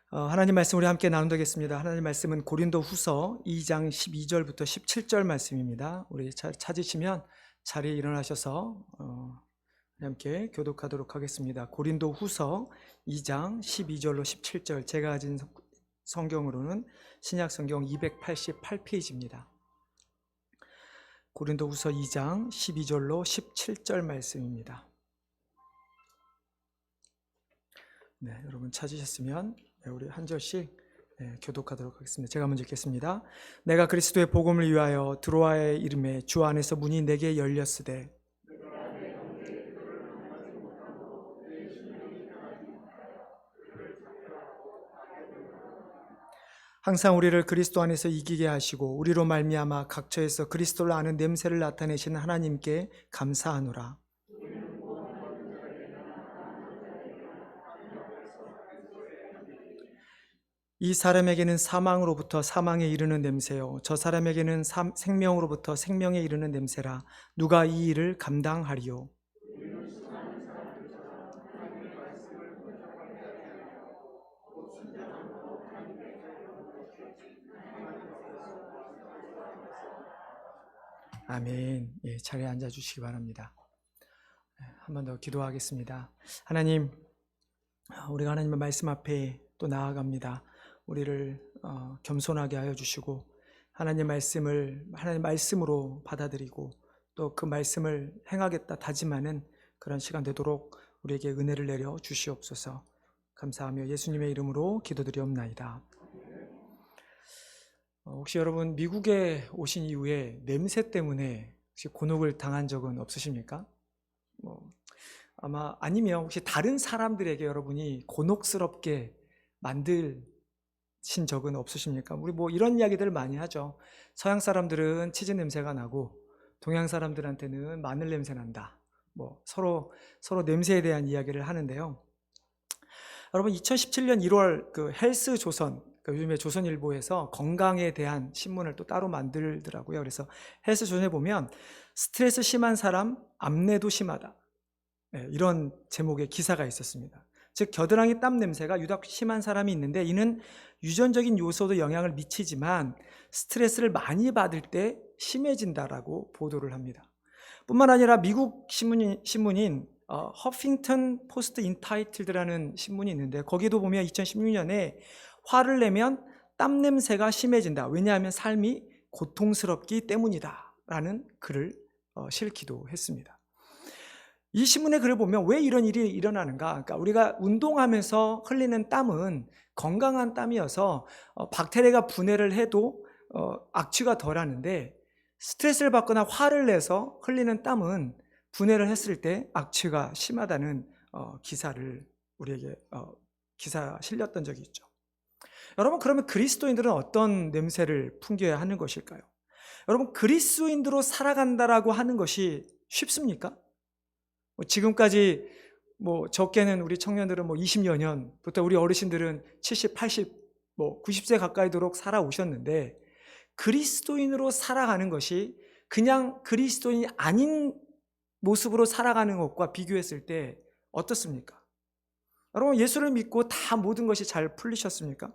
하나님 말씀 우리 함께 나누겠습니다. 하나님 말씀은 고린도 후서 2장 12절부터 17절 말씀입니다. 우리 찾으시면 자리에 일어나셔서 함께 교독하도록 하겠습니다. 고린도 후서 2장 12절로 17절, 제가 가진 성경으로는 신약 성경 288페이지입니다. 고린도 후서 2장 12절로 17절 말씀입니다. 네, 여러분 찾으셨으면 우리 한 절씩 교독하도록 하겠습니다. 제가 먼저 읽겠습니다. 내가 그리스도의 복음을 위하여 드로아의 이름에 주 안에서 문이 내게 열렸으되 항상 우리를 그리스도 안에서 이기게 하시고 우리로 말미암아 각처에서 그리스도를 아는 냄새를 나타내시는 하나님께 감사하노라. 이 사람에게는 사망으로부터 사망에 이르는 냄새요 저 사람에게는 생명으로부터 생명에 이르는 냄새라. 누가 이 일을 감당하리요? 아멘. 예, 자리에 앉아주시기 바랍니다. 한 번 더 기도하겠습니다. 하나님, 우리가 하나님의 말씀 앞에 또 나아갑니다. 우리를 겸손하게 하여 주시고 하나님 말씀을 하나님 말씀으로 받아들이고 또 그 말씀을 행하겠다 다짐하는 그런 시간 되도록 우리에게 은혜를 내려 주시옵소서. 감사하며 예수님의 이름으로 기도드리옵나이다. 혹시 여러분 미국에 오신 이후에 냄새 때문에 혹시 곤혹을 당한 적은 없으십니까? 아마 아니면 혹시 다른 사람들에게 여러분이 곤혹스럽게 만드신 적은 없으십니까? 우리 이런 이야기들을 많이 하죠. 서양 사람들은 치즈 냄새가 나고 동양 사람들한테는 마늘 냄새 난다. 서로 냄새에 대한 이야기를 하는데요. 여러분 2017년 1월 그 헬스 조선, 요즘에 조선일보에서 건강에 대한 신문을 또 따로 만들더라고요. 그래서 헬스 조선에 보면 스트레스 심한 사람 암내도 심하다, 이런 제목의 기사가 있었습니다. 즉 겨드랑이 땀 냄새가 유독 심한 사람이 있는데 이는 유전적인 요소도 영향을 미치지만 스트레스를 많이 받을 때 심해진다라고 보도를 합니다. 뿐만 아니라 미국 신문인 허핑턴 포스트 인타이틀드라는 신문이 있는데 거기도 보면 2016년에 화를 내면 땀 냄새가 심해진다. 왜냐하면 삶이 고통스럽기 때문이다 라는 글을 실기도 했습니다. 이 신문의 글을 보면 왜 이런 일이 일어나는가? 그러니까 우리가 운동하면서 흘리는 땀은 건강한 땀이어서 박테리아가 분해를 해도 악취가 덜하는데 스트레스를 받거나 화를 내서 흘리는 땀은 분해를 했을 때 악취가 심하다는 기사를 우리에게 기사 실렸던 적이 있죠. 여러분, 그러면 그리스도인들은 어떤 냄새를 풍겨야 하는 것일까요? 여러분, 그리스도인으로 살아간다라고 하는 것이 쉽습니까? 지금까지 적게는 우리 청년들은 20여 년부터 우리 어르신들은 70, 80, 90세 가까이 도록 살아오셨는데 그리스도인으로 살아가는 것이 그냥 그리스도인이 아닌 모습으로 살아가는 것과 비교했을 때 어떻습니까? 여러분, 예수를 믿고 다 모든 것이 잘 풀리셨습니까?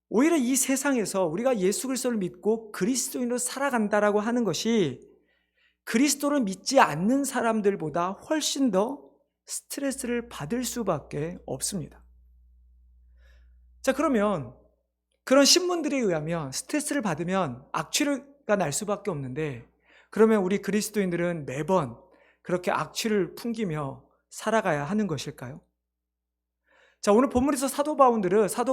오히려 이 세상에서 우리가 예수 그리스도를 믿고 그리스도인으로 살아간다라고 하는 것이 그리스도를 믿지 않는 사람들보다 훨씬 더 스트레스를 받을 수밖에 없습니다. 자, 그러면 그런 신문들에 의하면 스트레스를 받으면 악취가 날 수밖에 없는데 그러면 우리 그리스도인들은 매번 그렇게 악취를 풍기며 살아가야 하는 것일까요? 자, 오늘 본문에서 사도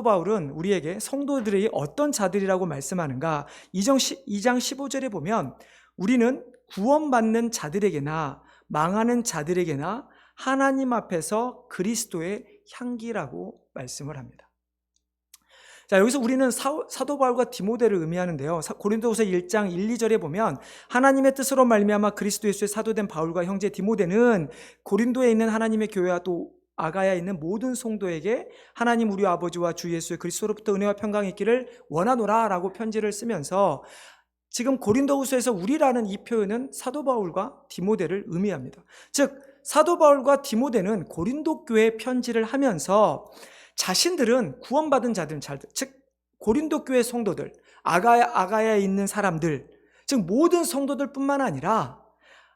바울은 우리에게 성도들이 어떤 자들이라고 말씀하는가? 2장 15절에 보면 우리는 구원받는 자들에게나 망하는 자들에게나 하나님 앞에서 그리스도의 향기라고 말씀을 합니다. 자, 여기서 우리는 사도 바울과 디모데를 의미하는데요. 고린도후서 1장 1, 2절에 보면 하나님의 뜻으로 말미암아 그리스도 예수의 사도된 바울과 형제 디모데는 고린도에 있는 하나님의 교회와 또 아가야에 있는 모든 성도에게 하나님 우리 아버지와 주 예수의 그리스도로부터 은혜와 평강이 있기를 원하노라 라고 편지를 쓰면서 지금 고린도후서에서 우리라는 이 표현은 사도 바울과 디모데를 의미합니다. 즉 사도 바울과 디모데는 고린도 교회에 편지를 하면서 자신들은 구원받은 자들, 즉 고린도 교회 성도들, 아가야에 있는 사람들, 즉 모든 성도들뿐만 아니라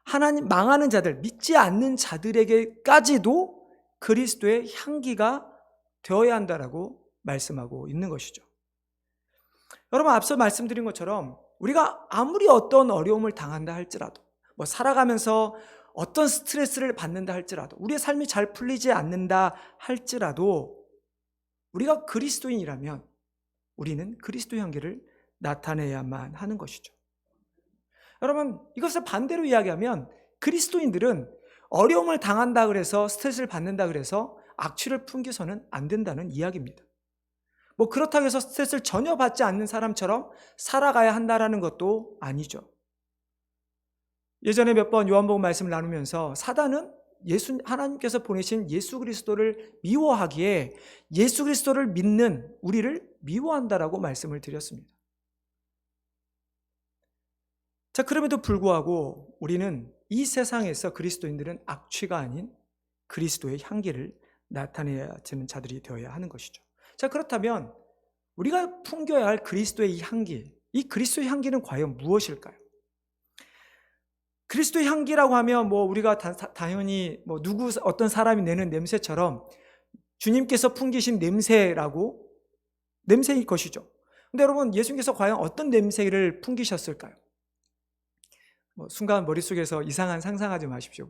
하나님 망하는 자들, 믿지 않는 자들에게까지도 그리스도의 향기가 되어야 한다라고 말씀하고 있는 것이죠. 여러분, 앞서 말씀드린 것처럼 우리가 아무리 어떤 어려움을 당한다 할지라도, 살아가면서 어떤 스트레스를 받는다 할지라도, 우리의 삶이 잘 풀리지 않는다 할지라도 우리가 그리스도인이라면 우리는 그리스도의 향기를 나타내야만 하는 것이죠. 여러분, 이것을 반대로 이야기하면 그리스도인들은 어려움을 당한다 그래서, 스트레스를 받는다 그래서 악취를 풍기서는 안 된다는 이야기입니다. 그렇다고 해서 스트레스를 전혀 받지 않는 사람처럼 살아가야 한다는 것도 아니죠. 예전에 몇 번 요한복음 말씀을 나누면서 사단은 하나님께서 보내신 예수 그리스도를 미워하기에 예수 그리스도를 믿는 우리를 미워한다라고 말씀을 드렸습니다. 자, 그럼에도 불구하고 우리는 이 세상에서 그리스도인들은 악취가 아닌 그리스도의 향기를 나타내야 되는 자들이 되어야 하는 것이죠. 자, 그렇다면 우리가 풍겨야 할 그리스도의 이 향기, 이 그리스도의 향기는 과연 무엇일까요? 그리스도의 향기라고 하면 우리가 당연히 어떤 사람이 내는 냄새처럼 주님께서 풍기신 냄새일 것이죠. 근데 여러분, 예수님께서 과연 어떤 냄새를 풍기셨을까요? 순간 머릿속에서 이상한 상상하지 마십시오.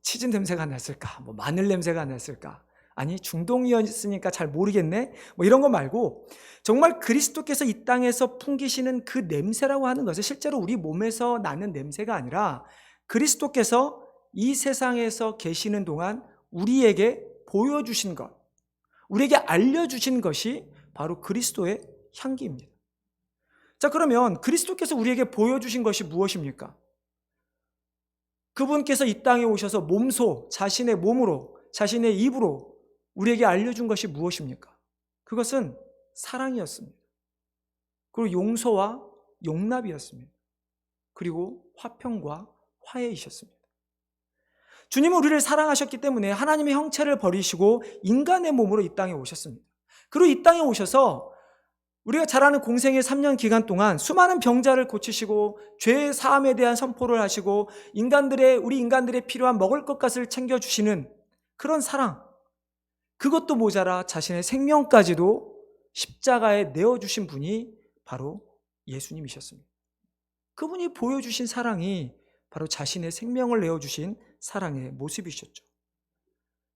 치즈 냄새가 났을까? 마늘 냄새가 났을까? 아니, 중동이었으니까 잘 모르겠네? 이런 거 말고 정말 그리스도께서 이 땅에서 풍기시는 그 냄새라고 하는 것은 실제로 우리 몸에서 나는 냄새가 아니라 그리스도께서 이 세상에서 계시는 동안 우리에게 보여주신 것, 우리에게 알려주신 것이 바로 그리스도의 향기입니다. 자, 그러면 그리스도께서 우리에게 보여주신 것이 무엇입니까? 그분께서 이 땅에 오셔서 몸소, 자신의 몸으로, 자신의 입으로 우리에게 알려준 것이 무엇입니까? 그것은 사랑이었습니다. 그리고 용서와 용납이었습니다. 그리고 화평과 화해이셨습니다. 주님은 우리를 사랑하셨기 때문에 하나님의 형체를 버리시고 인간의 몸으로 이 땅에 오셨습니다. 그리고 이 땅에 오셔서 우리가 잘 아는 공생의 3년 기간 동안 수많은 병자를 고치시고 죄의 사함에 대한 선포를 하시고 우리 인간들의 필요한 먹을 것까지를 챙겨주시는 그런 사랑, 그것도 모자라 자신의 생명까지도 십자가에 내어주신 분이 바로 예수님이셨습니다. 그분이 보여주신 사랑이 바로 자신의 생명을 내어주신 사랑의 모습이셨죠.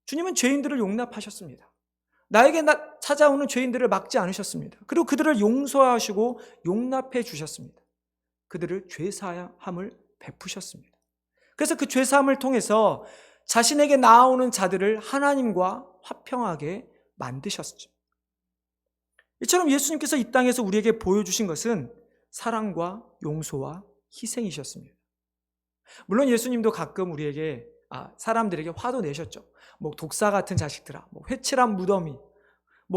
주님은 죄인들을 용납하셨습니다. 나에게 찾아오는 죄인들을 막지 않으셨습니다. 그리고 그들을 용서하시고 용납해 주셨습니다. 그들을 죄사함을 베푸셨습니다. 그래서 그 죄사함을 통해서 자신에게 나아오는 자들을 하나님과 화평하게 만드셨죠. 이처럼 예수님께서 이 땅에서 우리에게 보여주신 것은 사랑과 용서와 희생이셨습니다. 물론 예수님도 가끔 사람들에게 화도 내셨죠. 독사 같은 자식들아, 회칠한 무덤이,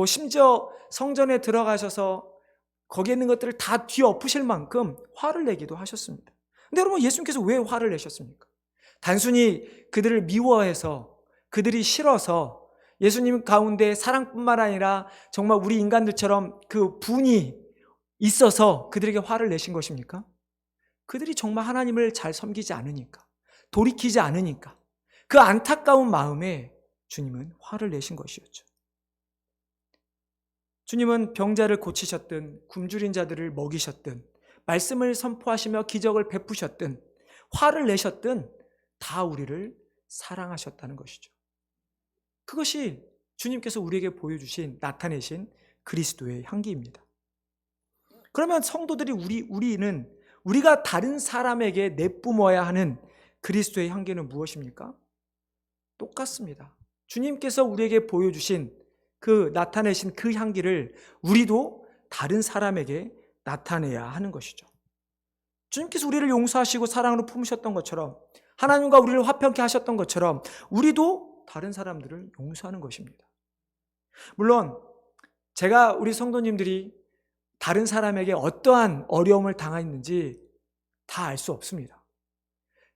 심지어 성전에 들어가셔서 거기에 있는 것들을 다 뒤엎으실 만큼 화를 내기도 하셨습니다. 근데 여러분, 예수님께서 왜 화를 내셨습니까? 단순히 그들을 미워해서, 그들이 싫어서 예수님 가운데 사랑뿐만 아니라 정말 우리 인간들처럼 그 분이 있어서 그들에게 화를 내신 것입니까? 그들이 정말 하나님을 잘 섬기지 않으니까, 돌이키지 않으니까 그 안타까운 마음에 주님은 화를 내신 것이었죠. 주님은 병자를 고치셨든 굶주린 자들을 먹이셨든 말씀을 선포하시며 기적을 베푸셨든 화를 내셨든 다 우리를 사랑하셨다는 것이죠. 그것이 주님께서 우리에게 보여주신, 나타내신 그리스도의 향기입니다. 그러면 성도들이 우리가 다른 사람에게 내뿜어야 하는 그리스도의 향기는 무엇입니까? 똑같습니다. 주님께서 우리에게 보여주신 나타내신 그 향기를 우리도 다른 사람에게 나타내야 하는 것이죠. 주님께서 우리를 용서하시고 사랑으로 품으셨던 것처럼, 하나님과 우리를 화평케 하셨던 것처럼 우리도 다른 사람들을 용서하는 것입니다. 물론 우리 성도님들이 다른 사람에게 어떠한 어려움을 당했는지 다 알 수 없습니다.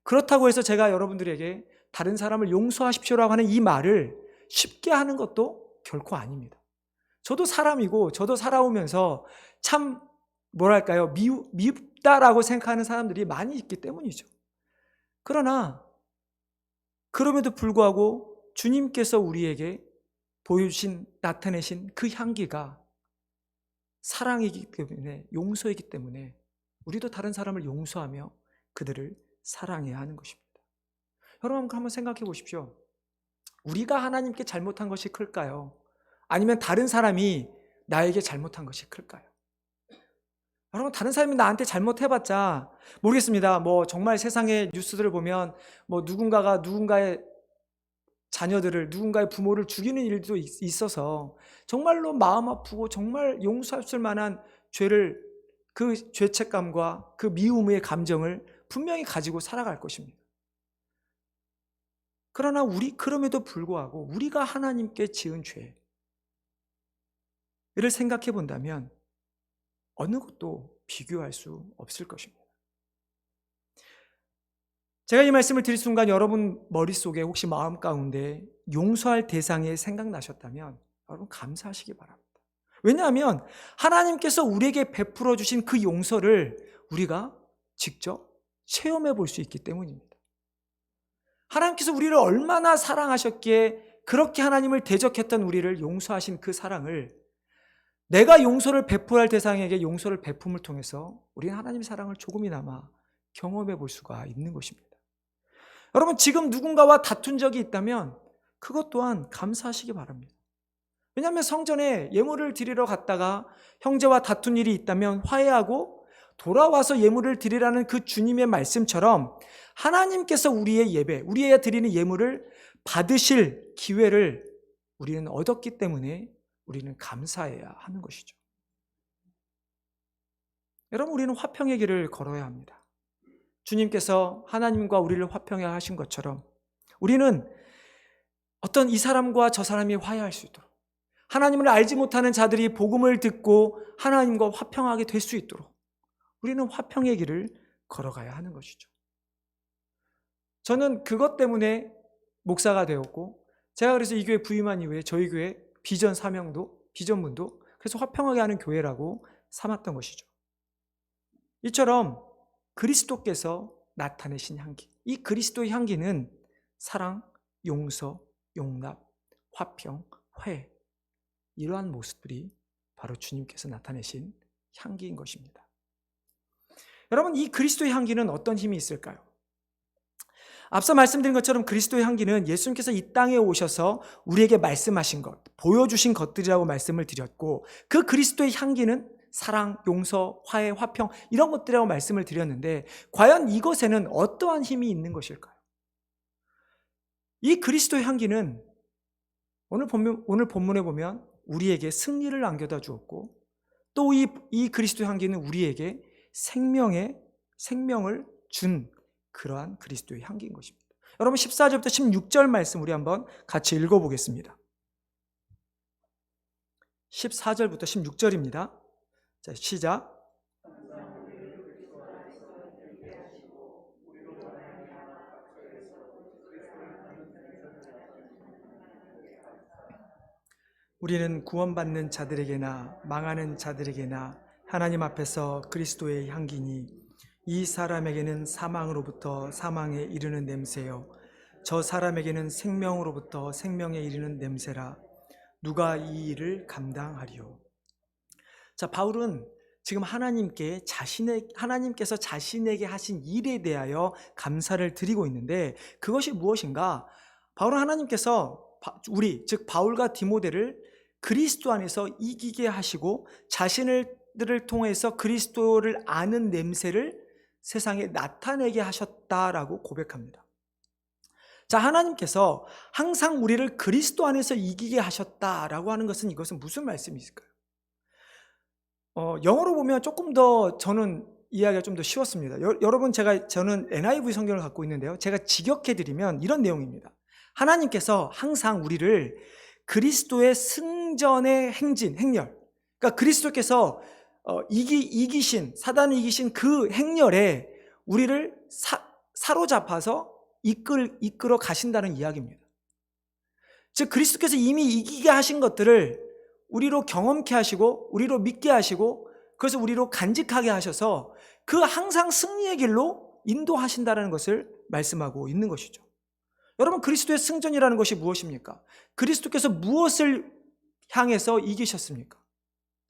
그렇다고 해서 제가 여러분들에게 다른 사람을 용서하십시오라고 하는 이 말을 쉽게 하는 것도 결코 아닙니다. 저도 사람이고 저도 살아오면서 참 뭐랄까요? 밉다라고 생각하는 사람들이 많이 있기 때문이죠. 그러나 그럼에도 불구하고 주님께서 우리에게 보여주신, 나타내신 그 향기가 사랑이기 때문에, 용서이기 때문에 우리도 다른 사람을 용서하며 그들을 사랑해야 하는 것입니다. 여러분 한번 생각해 보십시오. 우리가 하나님께 잘못한 것이 클까요? 아니면 다른 사람이 나에게 잘못한 것이 클까요? 여러분, 다른 사람이 나한테 잘못해봤자 모르겠습니다. 뭐 정말 세상의 뉴스들을 보면 뭐 누군가가 누군가의 자녀들을, 누군가의 부모를 죽이는 일도 있어서 정말로 마음 아프고 정말 용서할 만한 죄를, 그 죄책감과 그 미움의 감정을 분명히 가지고 살아갈 것입니다. 그러나 그럼에도 불구하고 우리가 하나님께 지은 죄를 생각해 본다면 어느 것도 비교할 수 없을 것입니다. 제가 이 말씀을 드릴 순간 여러분 머릿속에 혹시 마음 가운데 용서할 대상이 생각나셨다면 여러분 감사하시기 바랍니다. 왜냐하면 하나님께서 우리에게 베풀어 주신 그 용서를 우리가 직접 체험해 볼 수 있기 때문입니다. 하나님께서 우리를 얼마나 사랑하셨기에 그렇게 하나님을 대적했던 우리를 용서하신 그 사랑을 내가 용서를 베풀어야 할 대상에게 용서를 베품을 통해서 우리는 하나님의 사랑을 조금이나마 경험해 볼 수가 있는 것입니다. 여러분, 지금 누군가와 다툰 적이 있다면 그것 또한 감사하시기 바랍니다. 왜냐하면 성전에 예물을 드리러 갔다가 형제와 다툰 일이 있다면 화해하고 돌아와서 예물을 드리라는 그 주님의 말씀처럼 하나님께서 우리의 예배, 우리의 드리는 예물을 받으실 기회를 우리는 얻었기 때문에 우리는 감사해야 하는 것이죠. 여러분, 우리는 화평의 길을 걸어야 합니다. 주님께서 하나님과 우리를 화평하게 하신 것처럼 우리는 어떤 이 사람과 저 사람이 화해할 수 있도록, 하나님을 알지 못하는 자들이 복음을 듣고 하나님과 화평하게 될 수 있도록 우리는 화평의 길을 걸어가야 하는 것이죠. 저는 그것 때문에 목사가 되었고, 제가 그래서 이 교회 부임한 이후에 저희 교회 비전 사명도, 비전문도 그래서 화평하게 하는 교회라고 삼았던 것이죠. 이처럼 그리스도께서 나타내신 향기, 이 그리스도의 향기는 사랑, 용서, 용납, 화평, 화해, 이러한 모습들이 바로 주님께서 나타내신 향기인 것입니다. 여러분, 이 그리스도의 향기는 어떤 힘이 있을까요? 앞서 말씀드린 것처럼 그리스도의 향기는 예수님께서 이 땅에 오셔서 우리에게 말씀하신 것, 보여주신 것들이라고 말씀을 드렸고, 그 그리스도의 향기는 사랑, 용서, 화해, 화평 이런 것들이라고 말씀을 드렸는데 과연 이것에는 어떠한 힘이 있는 것일까요? 이 그리스도의 향기는 오늘 본문에 보면 우리에게 승리를 안겨다 주었고, 또 이 그리스도의 향기는 우리에게 생명을 준 그러한 그리스도의 향기인 것입니다. 여러분 14절부터 16절 말씀 우리 한번 같이 읽어보겠습니다. 14절부터 16절입니다. 자, 시작. 우리는 구원받는 자들에게나 망하는 자들에게나 하나님 앞에서 그리스도의 향기니 이 사람에게는 사망으로부터 사망에 이르는 냄새요 저 사람에게는 생명으로부터 생명에 이르는 냄새라. 누가 이 일을 감당하리요? 자, 바울은 지금 하나님께서 자신에게 하신 일에 대하여 감사를 드리고 있는데 그것이 무엇인가? 바울은 하나님께서 즉 바울과 디모데를 그리스도 안에서 이기게 하시고 자신들을 통해서 그리스도를 아는 냄새를 세상에 나타내게 하셨다라고 고백합니다. 자, 하나님께서 항상 우리를 그리스도 안에서 이기게 하셨다라고 하는 것은 이것은 무슨 말씀이 있을까요? 영어로 보면 조금 더 저는 이해하기가 좀 더 쉬웠습니다. 여러분, 저는 NIV 성경을 갖고 있는데요. 제가 직역해드리면 이런 내용입니다. 하나님께서 항상 우리를 그리스도의 승전의 행렬, 그러니까 그리스도께서 사단을 이기신 그 행렬에 우리를 사로잡아서 이끌어 가신다는 이야기입니다. 즉 그리스도께서 이미 이기게 하신 것들을 우리로 경험케 하시고 우리로 믿게 하시고 그것을 우리로 간직하게 하셔서 그 항상 승리의 길로 인도하신다는 것을 말씀하고 있는 것이죠. 여러분, 그리스도의 승전이라는 것이 무엇입니까? 그리스도께서 무엇을 향해서 이기셨습니까?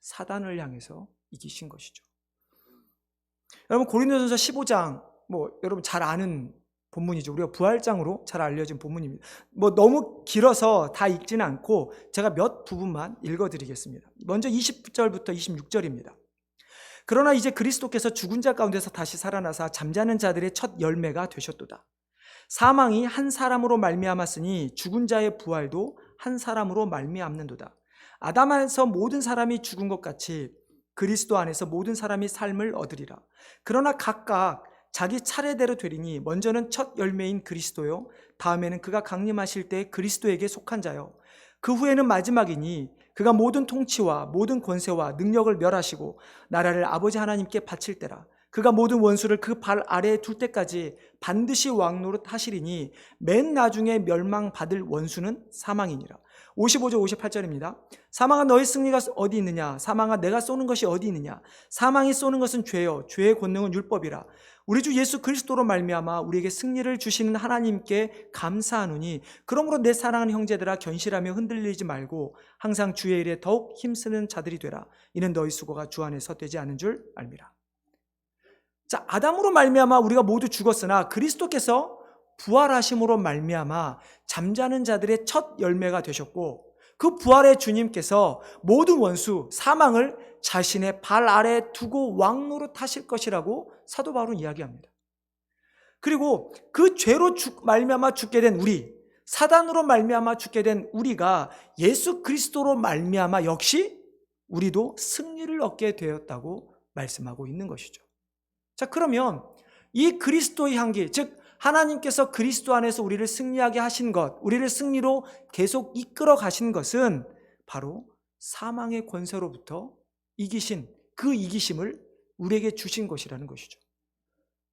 사단을 향해서 이기신 것이죠. 여러분, 고린도전서 15장 여러분 잘 아는 본문이죠. 우리가 부활장으로 잘 알려진 본문입니다. 너무 길어서 다 읽지는 않고 제가 몇 부분만 읽어드리겠습니다. 먼저 20절부터 26절입니다. 그러나 이제 그리스도께서 죽은 자 가운데서 다시 살아나사 잠자는 자들의 첫 열매가 되셨도다. 사망이 한 사람으로 말미암았으니 죽은 자의 부활도 한 사람으로 말미암는도다. 아담 안에서 모든 사람이 죽은 것 같이 그리스도 안에서 모든 사람이 삶을 얻으리라. 그러나 각각 자기 차례대로 되리니 먼저는 첫 열매인 그리스도요, 다음에는 그가 강림하실 때 그리스도에게 속한 자요, 그 후에는 마지막이니 그가 모든 통치와 모든 권세와 능력을 멸하시고 나라를 아버지 하나님께 바칠 때라. 그가 모든 원수를 그 발 아래에 둘 때까지 반드시 왕노릇 하시리니 맨 나중에 멸망받을 원수는 사망이니라. 55절 58절입니다. 사망아 너의 승리가 어디 있느냐? 사망아 내가 쏘는 것이 어디 있느냐? 사망이 쏘는 것은 죄요, 죄의 권능은 율법이라. 우리 주 예수 그리스도로 말미암아 우리에게 승리를 주시는 하나님께 감사하노니 그러므로 내 사랑하는 형제들아 견실하며 흔들리지 말고 항상 주의 일에 더욱 힘쓰는 자들이 되라. 이는 너희 수고가 주 안에 헛되지 않은 줄 알미라. 자, 아담으로 말미암아 우리가 모두 죽었으나 그리스도께서 부활하심으로 말미암아 잠자는 자들의 첫 열매가 되셨고 그 부활의 주님께서 모든 원수 사망을 자신의 발 아래에 두고 왕노릇 하실 것이라고 사도 바울은 이야기합니다. 그리고 그 죄로 말미암아 죽게 된 우리, 사단으로 말미암아 죽게 된 우리가 예수 그리스도로 말미암아 역시 우리도 승리를 얻게 되었다고 말씀하고 있는 것이죠. 자, 그러면 이 그리스도의 향기, 즉 하나님께서 그리스도 안에서 우리를 승리하게 하신 것, 우리를 승리로 계속 이끌어 가신 것은 바로 사망의 권세로부터 이기신 그 이기심을 우리에게 주신 것이라는 것이죠.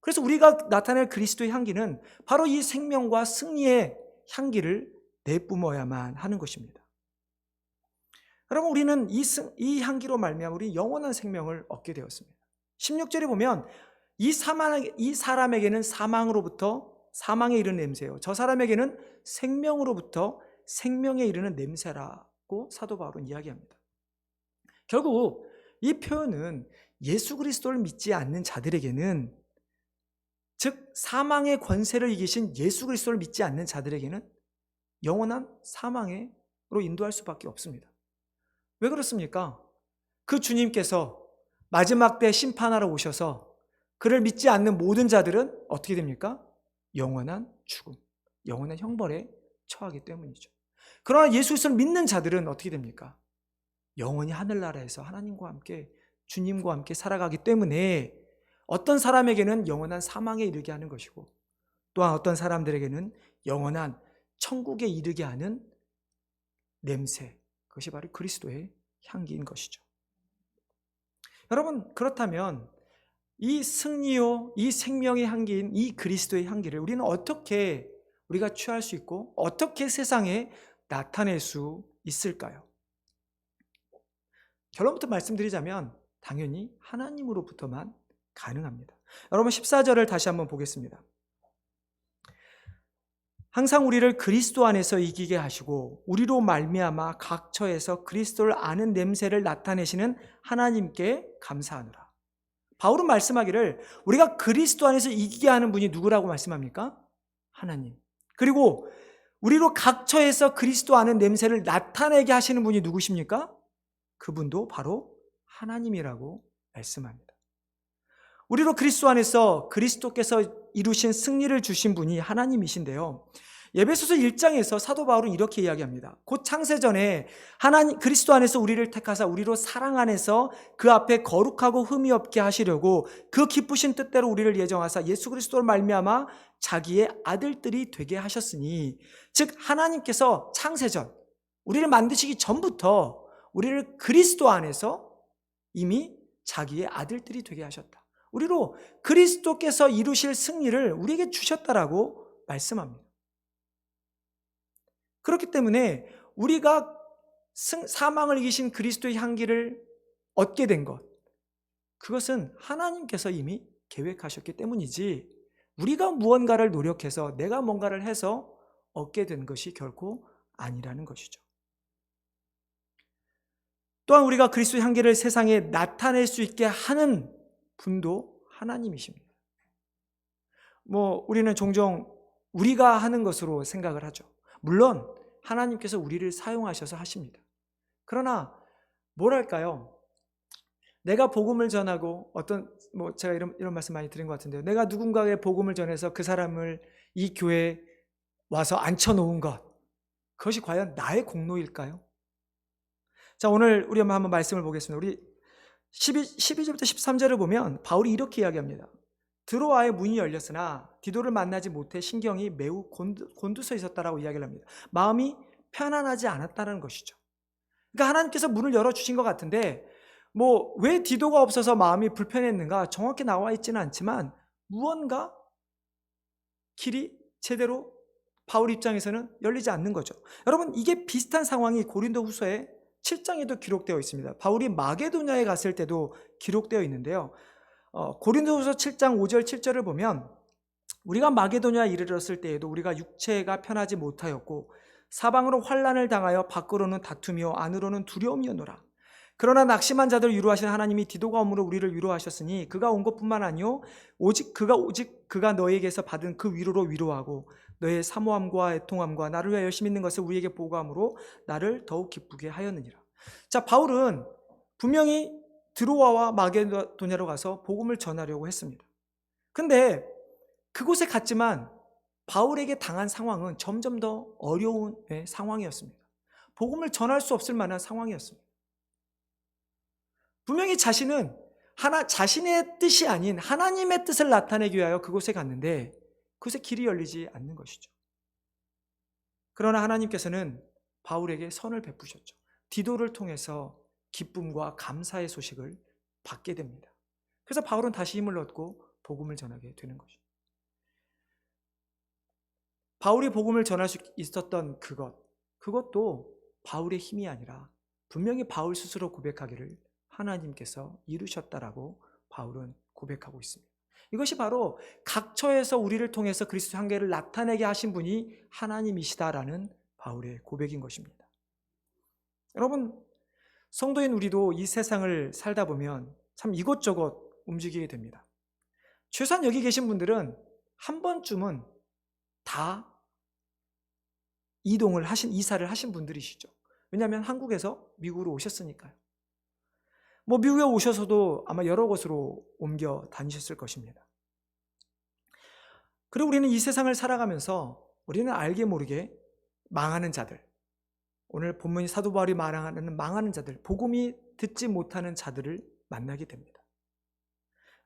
그래서 우리가 나타낼 그리스도의 향기는 바로 이 생명과 승리의 향기를 내뿜어야만 하는 것입니다. 여러분, 우리는 이 향기로 말미암아 우리 영원한 생명을 얻게 되었습니다. 16절에 보면 이 사람에게는 사망으로부터 사망에 이르는 냄새요, 저 사람에게는 생명으로부터 생명에 이르는 냄새라고 사도 바울은 이야기합니다. 결국 이 표현은 예수 그리스도를 믿지 않는 자들에게는, 즉 사망의 권세를 이기신 예수 그리스도를 믿지 않는 자들에게는 영원한 사망으로 인도할 수밖에 없습니다. 왜 그렇습니까? 그 주님께서 마지막 때 심판하러 오셔서 그를 믿지 않는 모든 자들은 어떻게 됩니까? 영원한 죽음, 영원한 형벌에 처하기 때문이죠. 그러나 예수 그리스도를 믿는 자들은 어떻게 됩니까? 영원히 하늘나라에서 하나님과 함께, 주님과 함께 살아가기 때문에 어떤 사람에게는 영원한 사망에 이르게 하는 것이고 또한 어떤 사람들에게는 영원한 천국에 이르게 하는 냄새, 그것이 바로 그리스도의 향기인 것이죠. 여러분, 그렇다면 이 승리요, 이 생명의 향기인 이 그리스도의 향기를 우리는 어떻게 우리가 취할 수 있고 어떻게 세상에 나타낼 수 있을까요? 결론부터 말씀드리자면 당연히 하나님으로부터만 가능합니다. 여러분 14절을 다시 한번 보겠습니다. 항상 우리를 그리스도 안에서 이기게 하시고 우리로 말미암아 각 처에서 그리스도를 아는 냄새를 나타내시는 하나님께 감사하노라. 바울은 말씀하기를 우리가 그리스도 안에서 이기게 하는 분이 누구라고 말씀합니까? 하나님. 그리고 우리로 각 처에서 그리스도 아는 냄새를 나타내게 하시는 분이 누구십니까? 그분도 바로 하나님이라고 말씀합니다. 우리로 그리스도 안에서 그리스도께서 이루신 승리를 주신 분이 하나님이신데요, 에베소서 1장에서 사도 바울은 이렇게 이야기합니다. 곧 창세전에 하나님 그리스도 안에서 우리를 택하사 우리로 사랑 안에서 그 앞에 거룩하고 흠이 없게 하시려고 그 기쁘신 뜻대로 우리를 예정하사 예수 그리스도로 말미암아 자기의 아들들이 되게 하셨으니, 즉 하나님께서 창세전 우리를 만드시기 전부터 우리를 그리스도 안에서 이미 자기의 아들들이 되게 하셨다. 우리로 그리스도께서 이루실 승리를 우리에게 주셨다라고 말씀합니다. 그렇기 때문에 우리가 사망을 이기신 그리스도의 향기를 얻게 된 것, 그것은 하나님께서 이미 계획하셨기 때문이지 우리가 무언가를 노력해서 내가 뭔가를 해서 얻게 된 것이 결코 아니라는 것이죠. 또한 우리가 그리스도의 향기를 세상에 나타낼 수 있게 하는 분도 하나님이십니다. 우리는 종종 우리가 하는 것으로 생각을 하죠. 물론 하나님께서 우리를 사용하셔서 하십니다. 그러나 뭐랄까요? 내가 복음을 전하고 제가 이런 말씀 많이 드린 것 같은데요. 내가 누군가에게 복음을 전해서 그 사람을 이 교회에 와서 앉혀놓은 것, 그것이 과연 나의 공로일까요? 자, 오늘 우리 한번 말씀을 보겠습니다. 우리 12절부터 13절을 보면 바울이 이렇게 이야기합니다. 드로아의 문이 열렸으나 디도를 만나지 못해 신경이 매우 곤두서 있었다라고 이야기를 합니다. 마음이 편안하지 않았다는 것이죠. 그러니까 하나님께서 문을 열어주신 것 같은데 왜 디도가 없어서 마음이 불편했는가 정확히 나와 있지는 않지만 무언가 길이 제대로 바울 입장에서는 열리지 않는 거죠. 여러분, 이게 비슷한 상황이 고린도후서에 7장에도 기록되어 있습니다. 바울이 마게도냐에 갔을 때도 기록되어 있는데요. 고린도후서 7장 5절 7절을 보면 우리가 마게도냐에 이르렀을 때에도 우리가 육체가 편하지 못하였고 사방으로 환난을 당하여 밖으로는 다투며 안으로는 두려움이었노라. 그러나 낙심한 자들을 위로하시는 하나님이 디도가 오므로 우리를 위로하셨으니 그가 온 것뿐만 아니요 오직 그가 너에게서 받은 그 위로로 위로하고 너의 사모함과 애통함과 나를 위하여 열심히 있는 것을 우리에게 보고함으로 나를 더욱 기쁘게 하였느니라. 자, 바울은 분명히 드로아와 마게도냐로 가서 복음을 전하려고 했습니다. 근데 그곳에 갔지만 바울에게 당한 상황은 점점 더 어려운 상황이었습니다. 복음을 전할 수 없을 만한 상황이었습니다. 분명히 자신은 자신의 뜻이 아닌 하나님의 뜻을 나타내기 위하여 그곳에 갔는데 그곳에 길이 열리지 않는 것이죠. 그러나 하나님께서는 바울에게 선을 베푸셨죠. 디도를 통해서 기쁨과 감사의 소식을 받게 됩니다. 그래서 바울은 다시 힘을 얻고 복음을 전하게 되는 것이죠. 바울이 복음을 전할 수 있었던 그것도 바울의 힘이 아니라 분명히 바울 스스로 고백하기를 하나님께서 이루셨다라고 바울은 고백하고 있습니다. 이것이 바로 각처에서 우리를 통해서 그리스도 향기를 나타내게 하신 분이 하나님이시다라는 바울의 고백인 것입니다. 여러분, 성도인 우리도 이 세상을 살다 보면 참 이곳저곳 움직이게 됩니다. 최소한 여기 계신 분들은 한 번쯤은 다 이사를 하신 분들이시죠. 왜냐하면 한국에서 미국으로 오셨으니까요. 미국에 오셔서도 아마 여러 곳으로 옮겨 다니셨을 것입니다. 그리고 우리는 이 세상을 살아가면서 우리는 알게 모르게 망하는 자들, 오늘 본문이 사도 바울이 말하는 망하는 자들, 복음이 듣지 못하는 자들을 만나게 됩니다.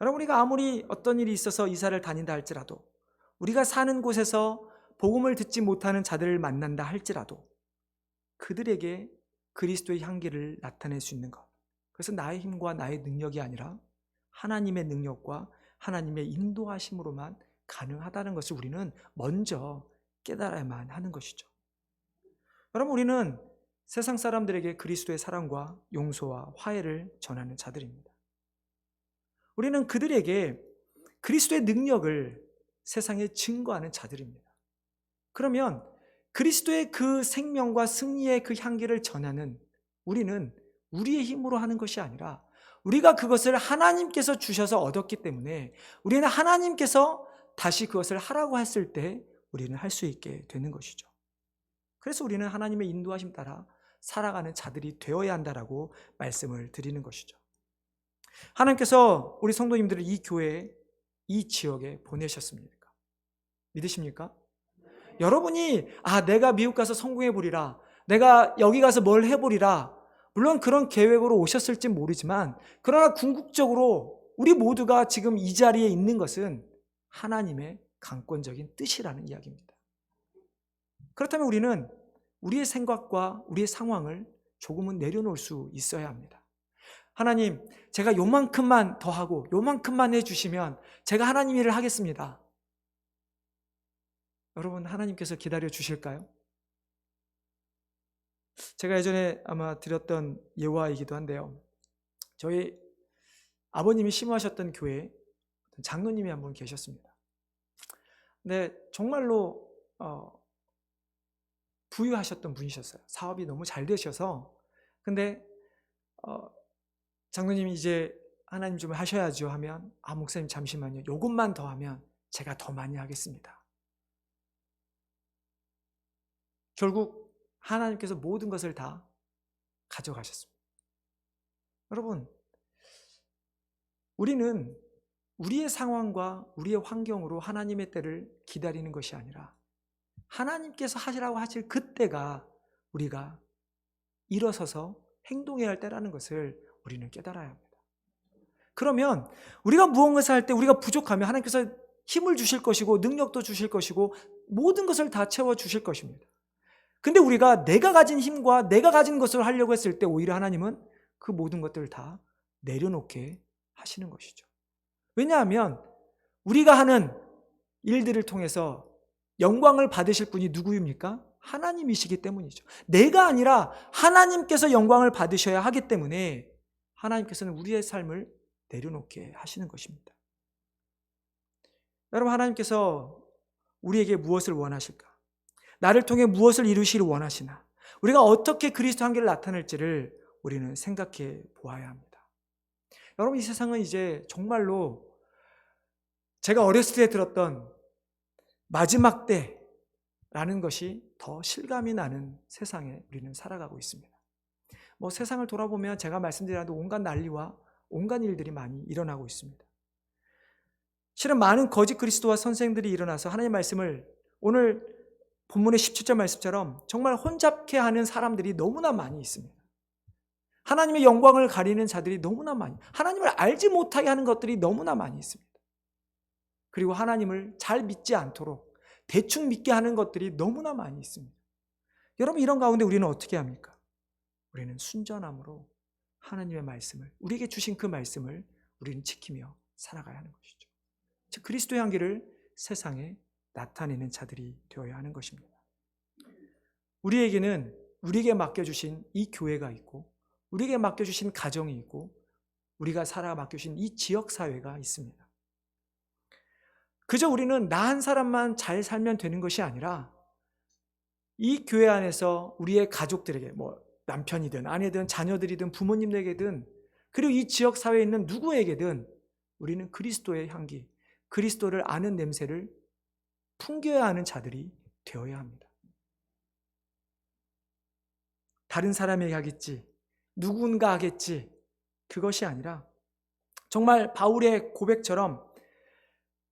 여러분, 우리가 아무리 어떤 일이 있어서 이사를 다닌다 할지라도, 우리가 사는 곳에서 복음을 듣지 못하는 자들을 만난다 할지라도 그들에게 그리스도의 향기를 나타낼 수 있는 것, 그래서 나의 힘과 나의 능력이 아니라 하나님의 능력과 하나님의 인도하심으로만 가능하다는 것을 우리는 먼저 깨달아야만 하는 것이죠. 여러분, 우리는 세상 사람들에게 그리스도의 사랑과 용서와 화해를 전하는 자들입니다. 우리는 그들에게 그리스도의 능력을 세상에 증거하는 자들입니다. 그러면 그리스도의 그 생명과 승리의 그 향기를 전하는 우리는 우리의 힘으로 하는 것이 아니라 우리가 그것을 하나님께서 주셔서 얻었기 때문에 우리는 하나님께서 다시 그것을 하라고 했을 때 우리는 할 수 있게 되는 것이죠. 그래서 우리는 하나님의 인도하심 따라 살아가는 자들이 되어야 한다라고 말씀을 드리는 것이죠. 하나님께서 우리 성도님들을 이 교회에, 이 지역에 보내셨습니까? 믿으십니까? 여러분이 내가 미국 가서 성공해 보리라, 내가 여기 가서 뭘 해보리라, 물론 그런 계획으로 오셨을지 모르지만 그러나 궁극적으로 우리 모두가 지금 이 자리에 있는 것은 하나님의 강권적인 뜻이라는 이야기입니다. 그렇다면 우리는 우리의 생각과 우리의 상황을 조금은 내려놓을 수 있어야 합니다. 하나님, 제가 요만큼만 더 하고 요만큼만 해주시면 제가 하나님 일을 하겠습니다. 여러분, 하나님께서 기다려 주실까요? 제가 예전에 아마 드렸던 예화이기도 한데요. 저희 아버님이 심호하셨던 교회에 장로님이 한 분 계셨습니다. 근데 정말로 부유하셨던 분이셨어요. 사업이 너무 잘 되셔서. 근데 장로님이 이제 하나님 좀 하셔야죠 하면, 목사님 잠시만요. 요것만 더 하면 제가 더 많이 하겠습니다. 결국 하나님께서 모든 것을 다 가져가셨습니다. 여러분, 우리는 우리의 상황과 우리의 환경으로 하나님의 때를 기다리는 것이 아니라 하나님께서 하시라고 하실 그때가 우리가 일어서서 행동해야 할 때라는 것을 우리는 깨달아야 합니다. 그러면 우리가 무언가를 할 때 우리가 부족하면 하나님께서 힘을 주실 것이고 능력도 주실 것이고 모든 것을 다 채워주실 것입니다. 근데 우리가 내가 가진 힘과 내가 가진 것을 하려고 했을 때 오히려 하나님은 그 모든 것들을 다 내려놓게 하시는 것이죠. 왜냐하면 우리가 하는 일들을 통해서 영광을 받으실 분이 누구입니까? 하나님이시기 때문이죠. 내가 아니라 하나님께서 영광을 받으셔야 하기 때문에 하나님께서는 우리의 삶을 내려놓게 하시는 것입니다. 여러분, 하나님께서 우리에게 무엇을 원하실까? 나를 통해 무엇을 이루시기를 원하시나? 우리가 어떻게 그리스도 한계를 나타낼지를 우리는 생각해 보아야 합니다. 여러분, 이 세상은 이제 정말로 제가 어렸을 때 들었던 마지막 때라는 것이 더 실감이 나는 세상에 우리는 살아가고 있습니다. 세상을 돌아보면 제가 말씀드린 온갖 난리와 온갖 일들이 많이 일어나고 있습니다. 실은 많은 거짓 그리스도와 선생들이 일어나서 하나님의 말씀을 오늘 본문의 17절 말씀처럼 정말 혼잡케 하는 사람들이 너무나 많이 있습니다. 하나님의 영광을 가리는 자들이 너무나 많이, 하나님을 알지 못하게 하는 것들이 너무나 많이 있습니다. 그리고 하나님을 잘 믿지 않도록 대충 믿게 하는 것들이 너무나 많이 있습니다. 여러분, 이런 가운데 우리는 어떻게 합니까? 우리는 순전함으로 하나님의 말씀을, 우리에게 주신 그 말씀을 우리는 지키며 살아가야 하는 것이죠. 즉 그리스도의 향기를 세상에 나타내는 자들이 되어야 하는 것입니다. 우리에게 맡겨주신 이 교회가 있고, 우리에게 맡겨주신 가정이 있고, 우리가 살아 맡겨주신 이 지역사회가 있습니다. 그저 우리는 나 한 사람만 잘 살면 되는 것이 아니라 이 교회 안에서 우리의 가족들에게, 남편이든 아내든 자녀들이든 부모님에게든, 그리고 이 지역사회에 있는 누구에게든 우리는 그리스도의 향기, 그리스도를 아는 냄새를 풍겨야 하는 자들이 되어야 합니다. 다른 사람에게 하겠지, 누군가 하겠지, 그것이 아니라 정말 바울의 고백처럼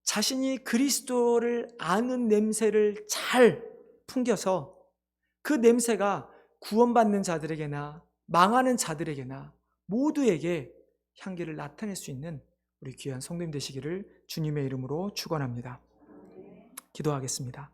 자신이 그리스도를 아는 냄새를 잘 풍겨서 그 냄새가 구원받는 자들에게나 망하는 자들에게나 모두에게 향기를 나타낼 수 있는 우리 귀한 성도님 되시기를 주님의 이름으로 축원합니다. 기도하겠습니다.